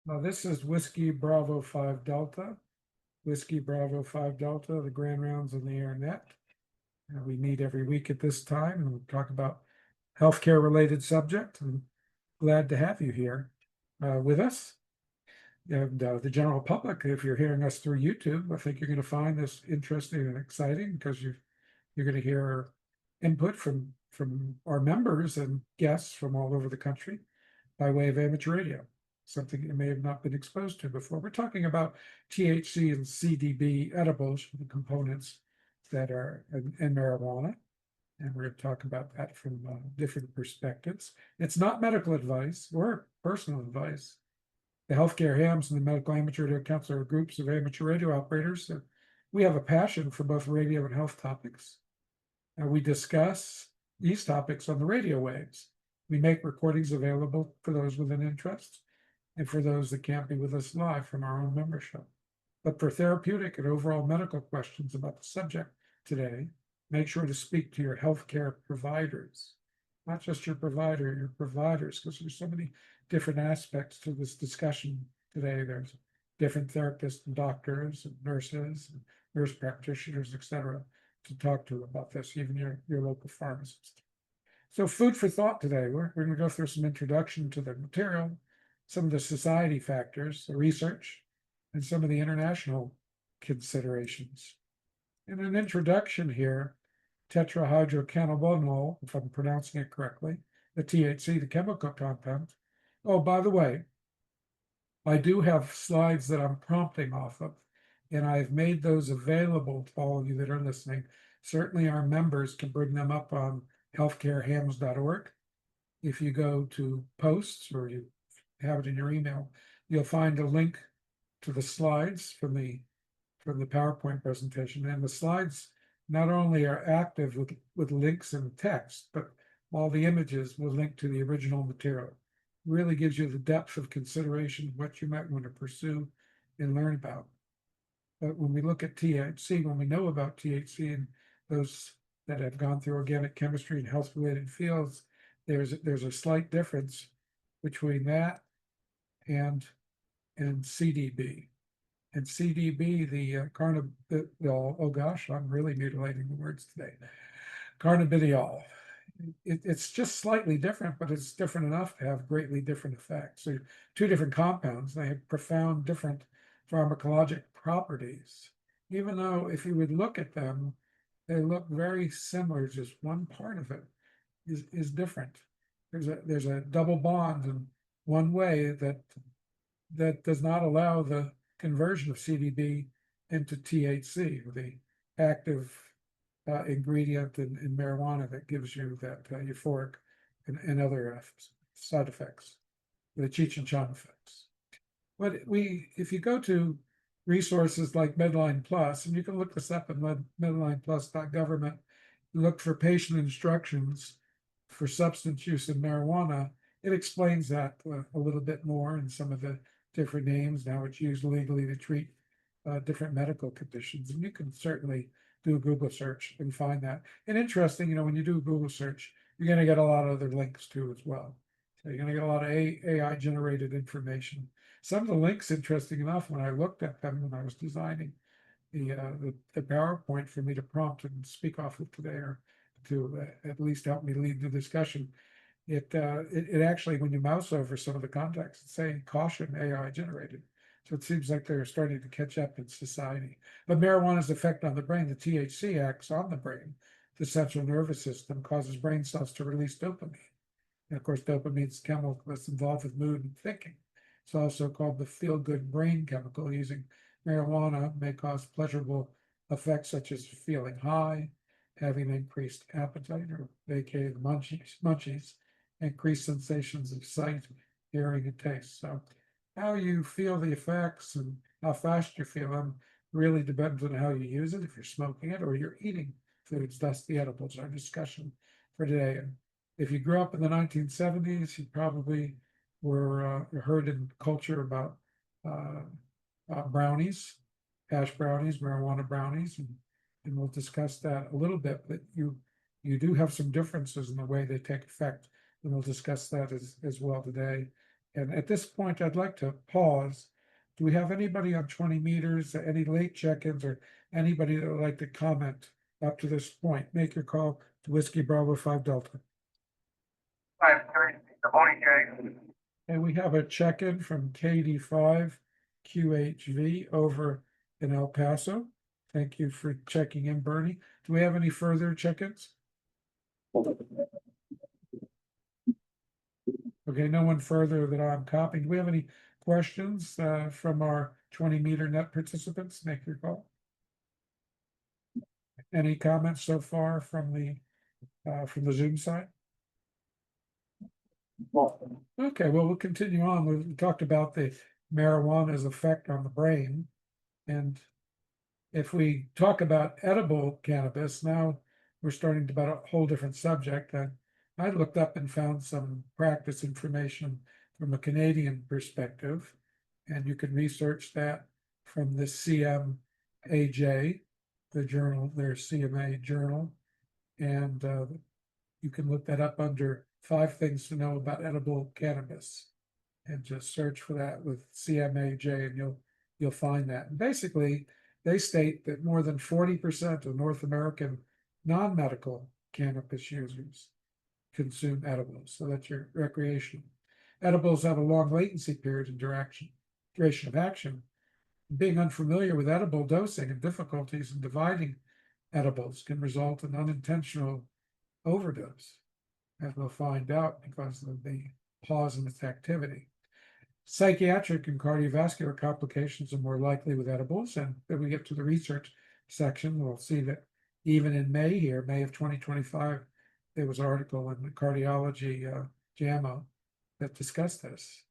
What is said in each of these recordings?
Now, this is Whiskey Bravo 5 Delta, Whiskey Bravo 5 Delta, the Grand Rounds on the Internet. We meet every week at this time and we talk about healthcare related subject. I'm glad to have you here with us. And the general public, if you're hearing us through YouTube, I think you're going to find this interesting and exciting because you're going to hear input from our members and guests from all over the country by way of amateur radio, something you may have not been exposed to before. We're talking about THC and CDB edibles, the components that are in marijuana. And we're going to talk about that from different perspectives. It's not medical advice or personal advice. The healthcare hams and the medical amateur radio council are groups of amateur radio operators. We have a passion for both radio and health topics. We discuss these topics on the radio waves. We make recordings available for those with an interest and for those that can't be with us live from our own membership. But for therapeutic and overall medical questions about the subject today, make sure to speak to your healthcare providers, not just your provider, your providers, because there's so many different aspects to this discussion today. There's different therapists and doctors and nurses and nurse practitioners, etc., to talk to about this, even your local pharmacist. So food for thought today. We're going to go through some introduction to the material, some of the society factors, the research, and some of the international considerations. In an introduction here, tetrahydrocannabinol, if I'm pronouncing it correctly, the THC, the chemical compound. Oh, by the way, I do have slides that I'm prompting off of, and I've made those available to all of you that are listening. Certainly our members can bring them up on healthcarehams.org. If you go to posts or you have it in your email, you'll find a link to the slides from the PowerPoint presentation. And the slides not only are active with links and text, but all the images will link to the original material. Really gives you the depth of consideration of what you might want to pursue and learn about. But when we look at THC, when we know about THC and those that have gone through organic chemistry and health related fields, there's a slight difference between that and CDB. And CDB, the carnabidiol, oh gosh, I'm really mutilating the words today. Carnabidiol. It's just slightly different, but it's different enough to have greatly different effects. So two different compounds, they have profound different pharmacologic properties. Even though if you would look at them, they look very similar, just one part of it is different. There's a double bond in one way that does not allow the conversion of CDB into THC, the active ingredient in marijuana that gives you that euphoric and other side effects, the Cheech and Chong effects. But if you go to resources like Medline Plus, and you can look this up at medlineplus.government, look for patient instructions for substance use in marijuana, it explains that a little bit more and some of the different names, now it's used legally to treat different medical conditions. And you can certainly do a Google search and find that. And interesting, when you do a Google search, you're going to get a lot of other links too as well. So you're going to get a lot of AI generated information. Some of the links, interesting enough, when I looked at them when I was designing the PowerPoint for me to prompt and speak off of today, or to at least help me lead the discussion, it actually, when you mouse over some of the context, it's saying caution AI generated. So it seems like they're starting to catch up in society. But marijuana's effect on the brain, the THC acts on the brain, the central nervous system, causes brain cells to release dopamine. And of course, dopamine is chemical that's involved with mood and thinking. It's also called the feel-good brain chemical. Using marijuana may cause pleasurable effects such as feeling high, having increased appetite, or aka the munchies, increased sensations of sight, hearing, and taste. So how you feel the effects and how fast you feel them really depends on how you use it, if you're smoking it or you're eating foods, thus the edibles, our discussion for today. And if you grew up in the 1970s, you probably were heard in culture about brownies, hash brownies, marijuana brownies, and we'll discuss that a little bit, but you do have some differences in the way they take effect, and we'll discuss that as well today. And at this point, I'd like to pause. Do we have anybody on 20 meters, any late check-ins, or anybody that would like to comment up to this point? Make your call to Whiskey Bravo 5 Delta. Hi, good morning, Jay. And we have a check-in from KD5 QHV over in El Paso. Thank you for checking in, Bernie. Do we have any further check-ins? Okay, no one further that I'm copying. Do we have any questions from our 20-meter net participants? Make your call. Any comments so far from the Zoom side? Okay, well, we'll continue on. We talked about the marijuana's effect on the brain. And if we talk about edible cannabis, now we're starting to about a whole different subject. I looked up and found some practice information from a Canadian perspective, and you can research that from the CMAJ, the journal, their CMA journal, and you can look that up under 5 things to know about edible cannabis, and just search for that with CMAJ, and you'll find that. And basically, they state that more than 40% of North American non-medical cannabis users consume edibles, so that's your recreational. Edibles have a long latency period and duration of action. Being unfamiliar with edible dosing and difficulties in dividing edibles can result in unintentional overdose, as we'll find out because of the pause in its activity. Psychiatric and cardiovascular complications are more likely with edibles, and when we get to the research section, we'll see that even in May here, May of 2025, there was an article in the Cardiology JAMA that discussed this.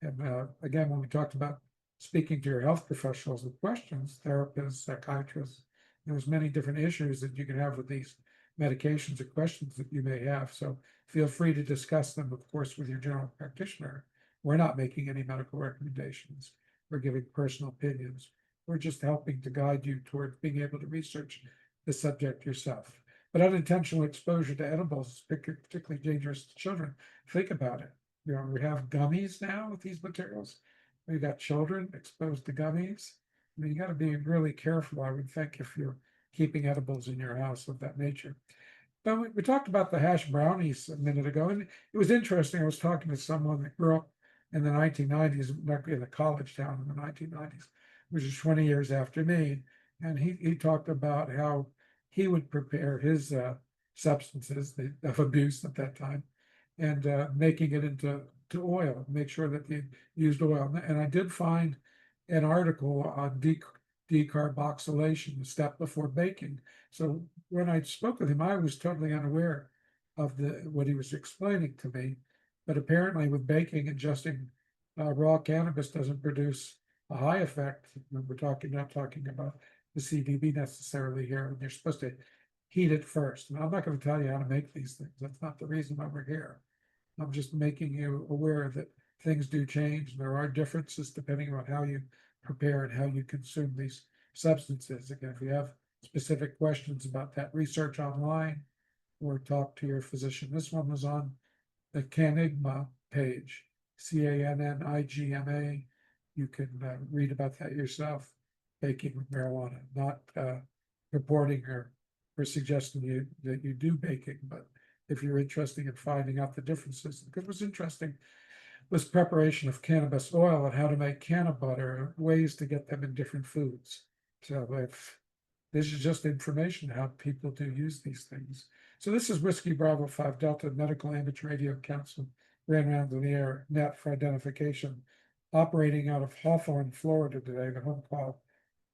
And again, when we talked about speaking to your health professionals with questions, therapists, psychiatrists, there's many different issues that you can have with these medications or questions that you may have. So feel free to discuss them, of course, with your general practitioner. We're not making any medical recommendations. We're giving personal opinions. We're just helping to guide you toward being able to research the subject yourself. But unintentional exposure to edibles is particularly dangerous to children. Think about it. You know, we have gummies now with these materials. We've got children exposed to gummies. I mean, you got to be really careful, I would think, if you're keeping edibles in your house of that nature. But we talked about the hash brownies a minute ago, and it was interesting. I was talking to someone that grew up in the 1990s, in a college town in the 1990s, which is 20 years after me. And he talked about how he would prepare his substances of abuse at that time, and making it into oil, make sure that they used oil. And I did find an article on decarboxylation, the step before baking. So when I spoke with him, I was totally unaware of what he was explaining to me. But apparently with baking, ingesting raw cannabis doesn't produce a high effect. We're not talking about the CDB necessarily here. You're supposed to heat it first. And I'm not going to tell you how to make these things. That's not the reason why we're here. I'm just making you aware that things do change. And there are differences depending on how you prepare and how you consume these substances. Again, if you have specific questions about that, research online or talk to your physician. This one was on the Canigma page, CANNIGMA. You can read about that yourself. Baking with marijuana, not reporting or suggesting that you do baking, but if you're interested in finding out the differences, because what's interesting was preparation of cannabis oil and how to make cannabutter, ways to get them in different foods. So if this is just information how people do use these things. So this is Whiskey Bravo 5 Delta Medical Amateur Radio Council, ran around the air net for identification, operating out of Hawthorne, Florida today. The home call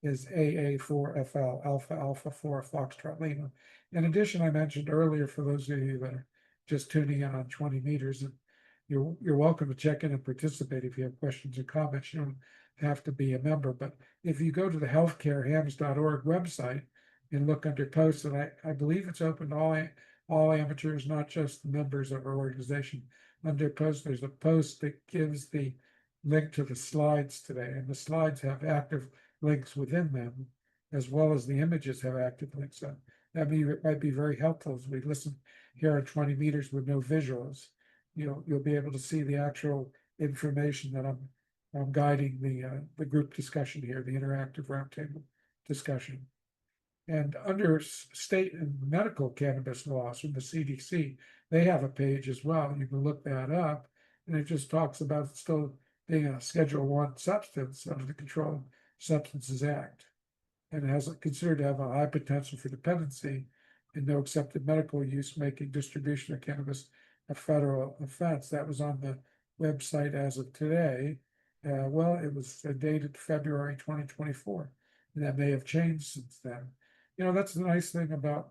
is AA4FL, Alpha Alpha 4 Foxtrot Lima. In addition, I mentioned earlier, for those of you that are just tuning in on 20 meters, and you're welcome to check in and participate if you have questions or comments. You don't have to be a member, but if you go to the healthcarehams.org website and look under posts, and I believe it's open to all amateurs, not just the members of our organization. Under posts, there's a post that gives the link to the slides today, and the slides have active links within them, as well as the images have active links. So that might be very helpful as we listen here at 20 meters with no visuals. You'll be able to see the actual information that I'm guiding the group discussion here, the interactive roundtable discussion. And under state and medical cannabis laws from the CDC, they have a page as well. You can look that up, and it just talks about still being a Schedule I substance under the Controlled Substances Act, and has considered to have a high potential for dependency and no accepted medical use, making distribution of cannabis a federal offense. That was on the website as of today. Well, it was dated February 2024, and that may have changed since then. You know, that's the nice thing about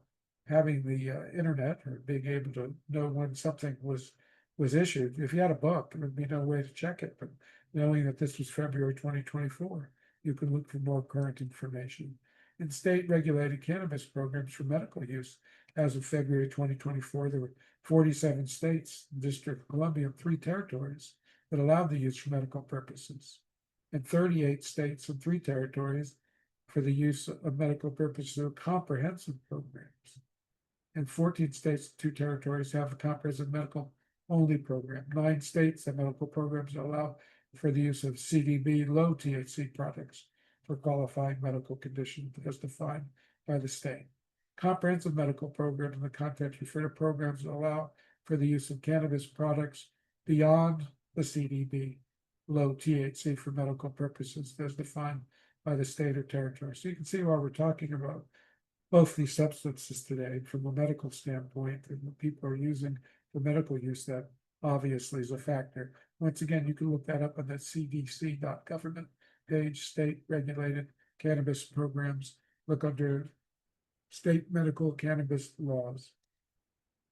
having the internet, or being able to know when something was issued. If you had a book, there would be no way to check it, but knowing that this was February 2024, you can look for more current information. In state regulated cannabis programs for medical use, as of February 2024, there were 47 states, District of Columbia, and 3 territories that allowed the use for medical purposes, and 38 states and 3 territories for the use of medical purposes through comprehensive programs. And 14 states and 2 territories have a comprehensive medical only program. 9 states have medical programs that allow for the use of CDB, low THC products for qualifying medical conditions as defined by the state. Comprehensive medical programs in the context refer to programs that allow for the use of cannabis products beyond the CDB, low THC for medical purposes as defined by the state or territory. So you can see why we're talking about both these substances today from a medical standpoint, and what people are using for medical use, that obviously is a factor. Once again, you can look that up on the cdc.government page, state regulated cannabis programs, look under state medical cannabis laws.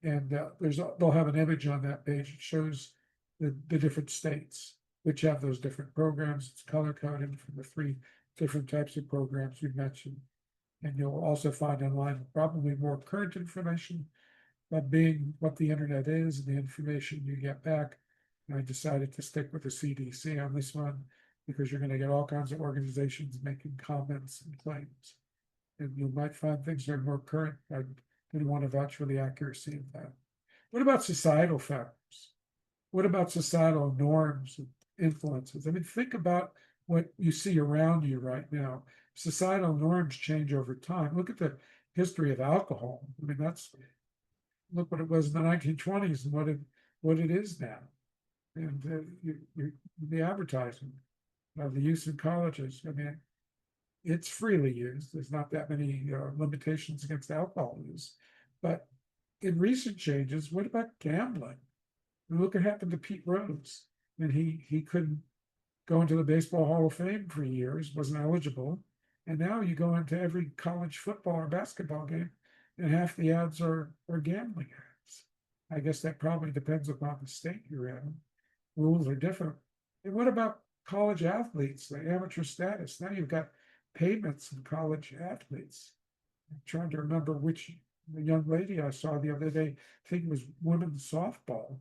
And they'll have an image on that page. It shows the different states which have those different programs. It's color coded from the 3 different types of programs you mentioned. And you'll also find online probably more current information, but being what the internet is and the information you get back, I decided to stick with the CDC on this one, because you're going to get all kinds of organizations making comments and claims. And you might find things that are more current. I didn't want to vouch for the accuracy of that. What about societal factors? What about societal norms and influences? I mean, think about what you see around you right now. Societal norms change over time. Look at the history of alcohol. I mean, look what it was in the 1920s and what it is now. And the advertising of the use in colleges. I mean, it's freely used. There's not that many limitations against alcohol use. But in recent changes, what about gambling? Look what happened to Pete Rose. And he couldn't go into the Baseball Hall of Fame for years, wasn't eligible. And now you go into every college football or basketball game, and half the ads are gambling ads. I guess that probably depends upon the state you're in. Rules are different. And what about college athletes, the amateur status? Now you've got payments in college athletes. I'm trying to remember which the young lady I saw the other day, I think it was women's softball.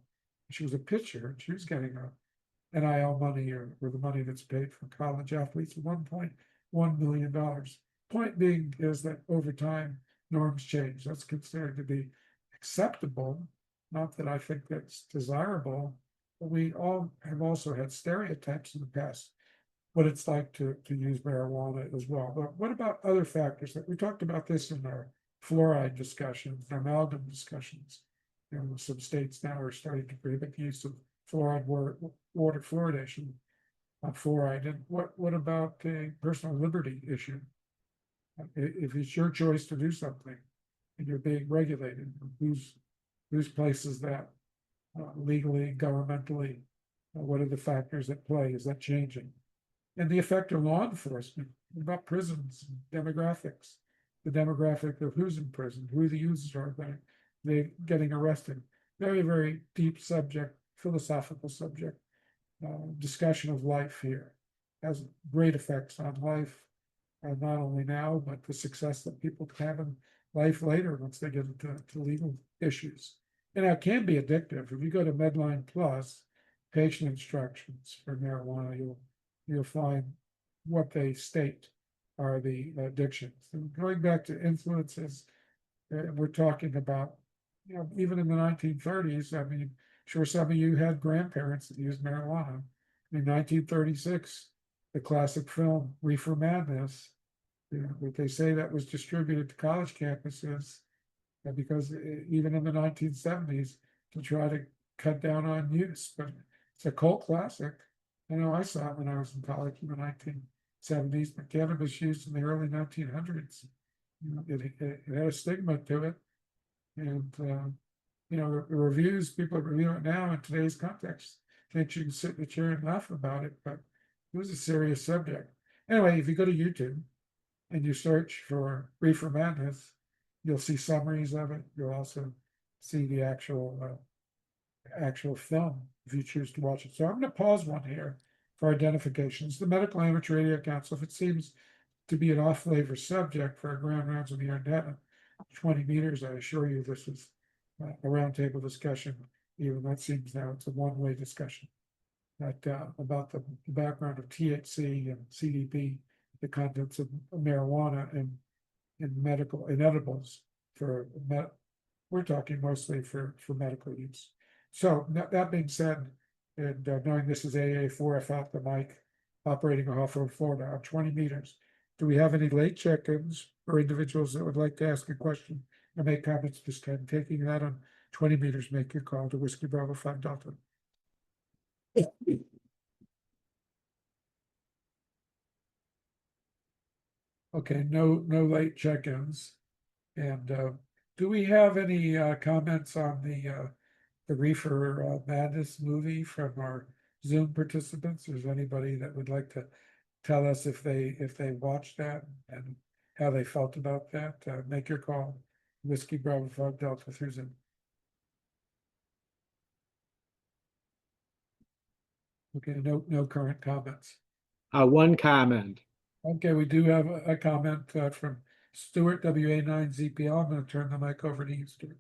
She was a pitcher, and she was getting a NIL money, or the money that's paid for college athletes, $1.1 million. Point being is that over time, norms change. That's considered to be acceptable. Not that I think that's desirable, but we all have also had stereotypes in the past, what it's like to use marijuana as well. But what about other factors? That we talked about this in our fluoride discussions, amalgam discussions. You know, some states now are starting to prohibit the use of fluoride water fluoridation on fluoride. And what about a personal liberty issue? If it's your choice to do something and you're being regulated, whose places that legally, governmentally? What are the factors at play? Is that changing? And the effect of law enforcement, about prisons, demographics, the demographic of who's in prison, who the users are, they're getting arrested. Very, very deep subject, philosophical subject, discussion of life here. Has great effects on life, not only now, but the success that people can have in life later once they get into legal issues. And that can be addictive. If you go to Medline Plus, patient instructions for marijuana, you'll find what they state are the addictions. And going back to influences, we're talking about, you know, even in the 1930s, I mean, sure some of you had grandparents that used marijuana. In 1936, the classic film Reefer Madness, they say that was distributed to college campuses because even in the 1970s to try to cut down on use, but it's a cult classic. I know I saw it when I was in college in the 1970s, but cannabis use in the early 1900s, it had a stigma to it. And, the reviews, people review it now in today's context, think you can sit in the chair and laugh about it, but it was a serious subject. Anyway, if you go to YouTube and you search for Reefer Madness, you'll see summaries of it. You'll also see the actual film if you choose to watch it. So I'm going to pause one here for identifications. The Medical Amateur Radio Council, if it seems to be an off-flavor subject for a grand rounds of the internet, 20 meters, I assure you this is a roundtable discussion. Even that seems now it's a one-way discussion. About the background of THC and CDB, the contents of marijuana and medical and edibles we're talking mostly for medical use. So that being said, and knowing this is AA4F out the mic operating off of Florida on 20 meters, do we have any late check-ins or individuals that would like to ask a question or make comments this time? Taking that on 20 meters, make your call to Whiskey Bravo 5 Delta. Okay, no late check-ins. And do we have any comments on the Reefer Madness movie from our Zoom participants? Is anybody that would like to tell us if they watched that and how they felt about that? Make your call. Whiskey Bravo 5 Delta through Zoom. Okay, no current comments. One comment. Okay, we do have a comment from Stuart WA9ZPL. I'm going to turn the mic over to you, Stuart.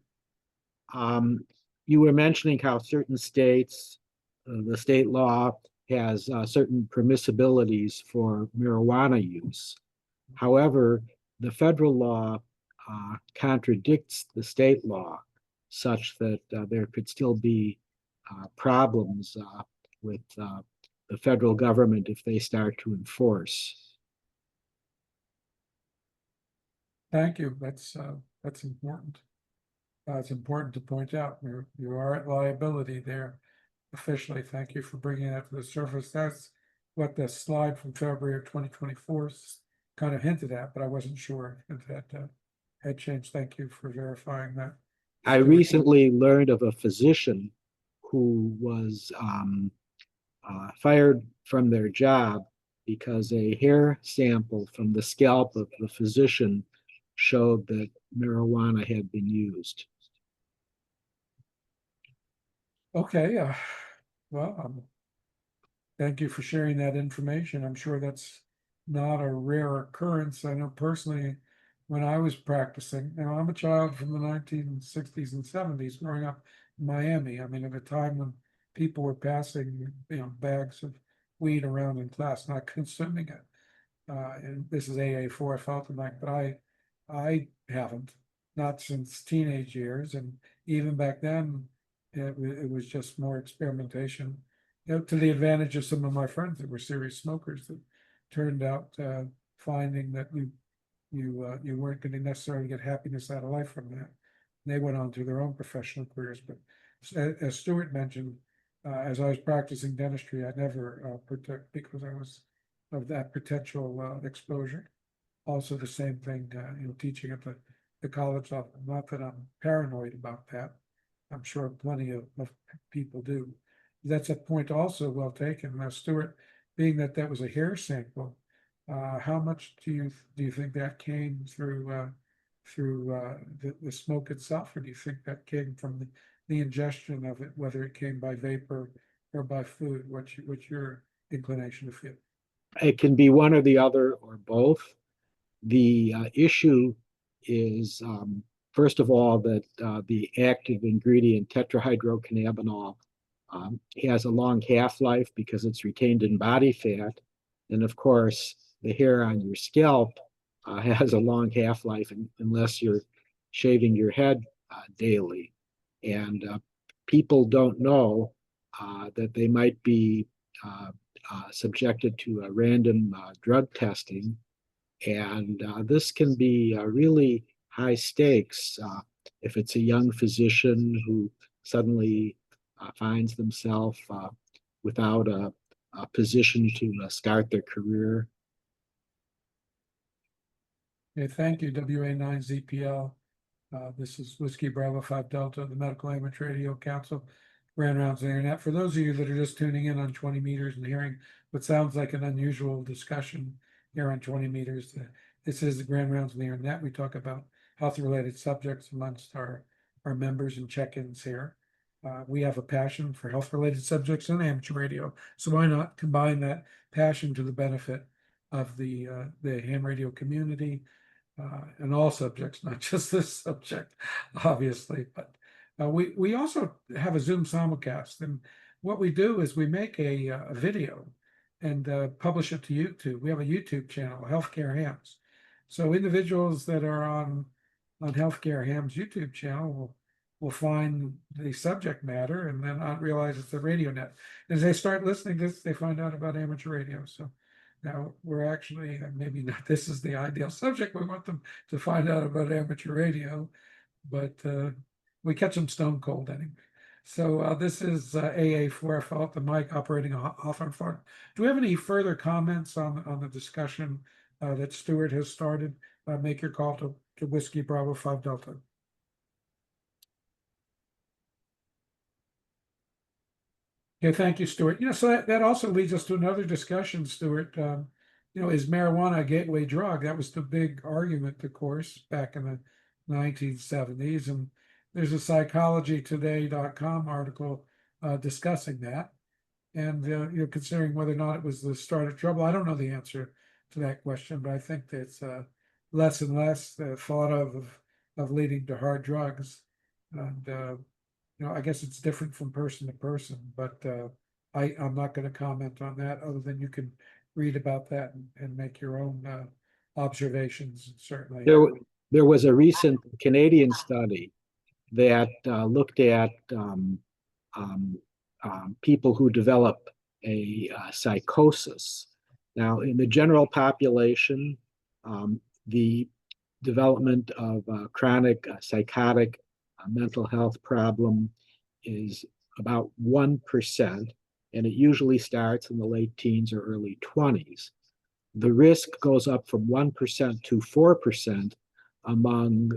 You were mentioning how certain states, the state law has certain permissibilities for marijuana use. However, the federal law contradicts the state law such that there could still be problems with the federal government if they start to enforce. Thank you. That's important. It's important to point out you are at liability there officially. Thank you for bringing that to the surface. That's what the slide from February of 2024 kind of hinted at, but I wasn't sure if that had changed. Thank you for verifying that. I recently learned of a physician who was fired from their job because a hair sample from the scalp of the physician showed that marijuana had been used. Okay, well, thank you for sharing that information. I'm sure that's not a rare occurrence. I know personally, when I was practicing, I'm a child from the 1960s and 70s growing up in Miami. I mean, at a time when people were passing, bags of weed around in class, not consuming it. And this is AA4, I felt like, but I haven't, not since teenage years. And even back then, it was just more experimentation, to the advantage of some of my friends that were serious smokers that turned out finding that you weren't going to necessarily get happiness out of life from that. And they went on to their own professional careers. But as Stuart mentioned, as I was practicing dentistry, I never protect because I was of that potential exposure. Also the same thing, teaching at the college level. Not that I'm paranoid about that. I'm sure plenty of people do. That's a point also well taken. Now, Stuart, being that was a hair sample, how much do you think that came through the smoke itself, or do you think that came from the ingestion of it, whether it came by vapor or by food? What's your inclination to feel? It can be one or the other or both. The issue is, first of all, that the active ingredient tetrahydrocannabinol has a long half-life because it's retained in body fat. And of course, the hair on your scalp has a long half-life unless you're shaving your head daily. And people don't know that they might be subjected to a random drug testing. And this can be really high stakes if it's a young physician who suddenly finds themselves without a position to start their career. Okay, thank you, WA9ZPL. This is Whiskey Bravo 5 Delta, the Medical Amateur Radio Council, Grand Rounds on the Internet. For those of you that are just tuning in on 20 meters and hearing what sounds like an unusual discussion here on 20 meters, this is the Grand Rounds on the Internet. We talk about health-related subjects amongst our members and check-ins here. We have a passion for health-related subjects on amateur radio, so why not combine that passion to the benefit of the ham radio community, and all subjects, not just this subject, obviously. But we also have a Zoom simulcast, and what we do is we make a video and publish it to YouTube. We have a YouTube channel, Healthcare Hams. So individuals that are on Healthcare Hams YouTube channel will find the subject matter and then not realize it's a radio net. As they start listening to this, they find out about amateur radio. So now we're actually, maybe not, this is the ideal subject. We want them to find out about amateur radio, but we catch them stone cold anyway. So this is AA4FL, the mic operating off on farm. Do we have any further comments on the discussion that Stuart has started? Make your call to Whiskey Bravo 5 Delta. Okay, thank you, Stuart. So that also leads us to another discussion, Stuart. Is marijuana a gateway drug? That was the big argument, of course, back in the 1970s. And there's a psychologytoday.com article discussing that. And considering whether or not it was the start of trouble, I don't know the answer to that question, but I think that it's less and less thought of leading to hard drugs. And I guess it's different from person to person, but I'm not going to comment on that other than you can read about that and make your own observations. Certainly. There was a recent Canadian study that looked at people who develop a psychosis. Now, in the general population, the development of chronic psychotic mental health problem is about 1%, and it usually starts in the late teens or early 20s. The risk goes up from 1% to 4% among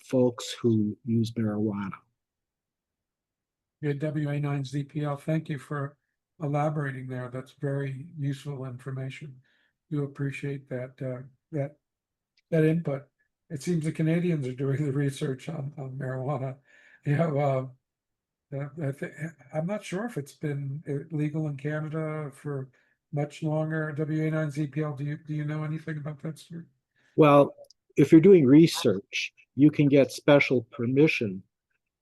folks who use marijuana. Yeah, WA9ZPL, thank you for elaborating there. That's very useful information. Do appreciate that input. It seems the Canadians are doing the research on marijuana. I'm not sure if it's been legal in Canada for much longer. WA9ZPL, do you know anything about that, sir? Well, if you're doing research, you can get special permission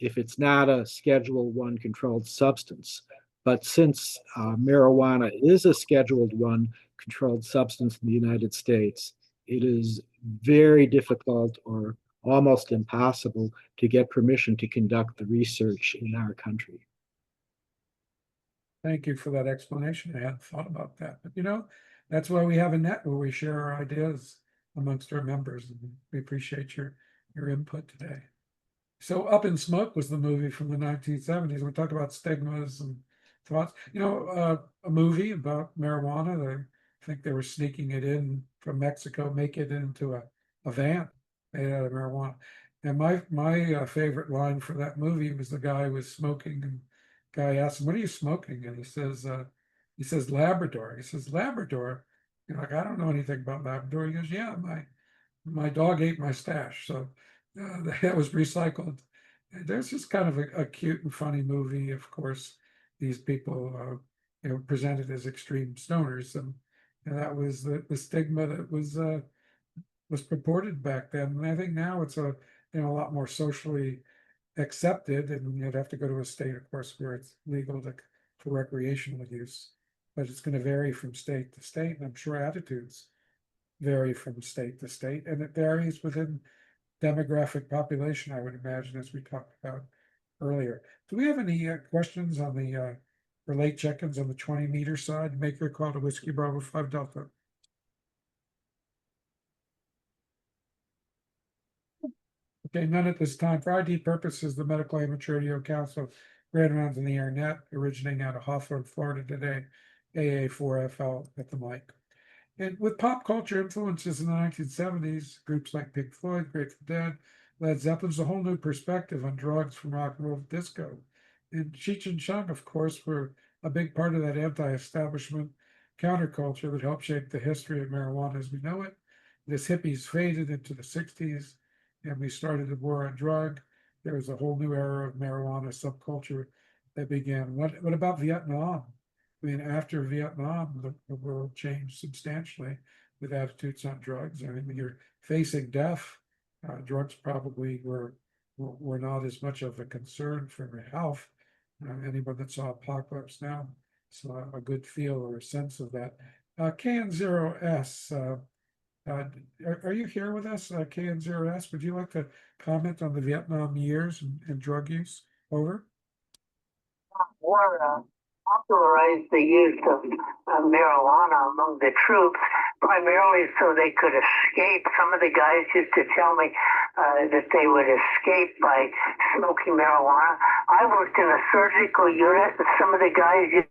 if it's not a Schedule I controlled substance. But since marijuana is a Scheduled I controlled substance in the United States, it is very difficult or almost impossible to get permission to conduct the research in our country. Thank you for that explanation. I hadn't thought about that. But that's why we have a net where we share our ideas amongst our members. And we appreciate your input today. So Up in Smoke was the movie from the 1970s. We talk about stigmas and thoughts. A movie about marijuana. I think they were sneaking it in from Mexico, make it into a van made out of marijuana. And my favorite line for that movie was the guy was smoking, and guy asked him, "What are you smoking?" And he says Labrador. He says, Labrador? Like, I don't know anything about Labrador. He goes, yeah, my dog ate my stash. So that was recycled. There's just kind of a cute and funny movie. Of course, these people presented as extreme stoners, and that was the stigma that was purported back then. And I think now it's a lot more socially accepted, and you'd have to go to a state, of course, where it's legal for recreational use. But it's going to vary from state to state, and I'm sure attitudes vary from state to state, and it varies within demographic population, I would imagine, as we talked about earlier. Do we have any questions on the for late check-ins on the 20-meter side? Make your call to Whiskey Bravo 5 Delta. Okay, none at this time. For ID purposes, the Medical Amateur Radio Council ran rounds in the air net, originating out of Hawthorne, Florida today, AA4FL at the mic. And with pop culture influences in the 1970s, groups like Pink Floyd, Grateful Dead, Led Zeppelin's a whole new perspective on drugs from rock and roll to disco. And Cheech and Chong, of course, were a big part of that anti-establishment counterculture that helped shape the history of marijuana as we know it. This hippies faded into the 60s, and we started a war on drug. There was a whole new era of marijuana subculture that began. What about Vietnam? I mean, after Vietnam, the world changed substantially with attitudes on drugs. I mean, when you're facing death, drugs probably were not as much of a concern for your health. Anyone that saw Apocalypse Now saw a good feel or a sense of that. KN0S, are you here with us, KN0S? Would you like to comment on the Vietnam years and drug use? Over. War popularized the use of marijuana among the troops, primarily so they could escape. Some of the guys used to tell me that they would escape by smoking marijuana. I worked in a surgical unit, and some of the guys used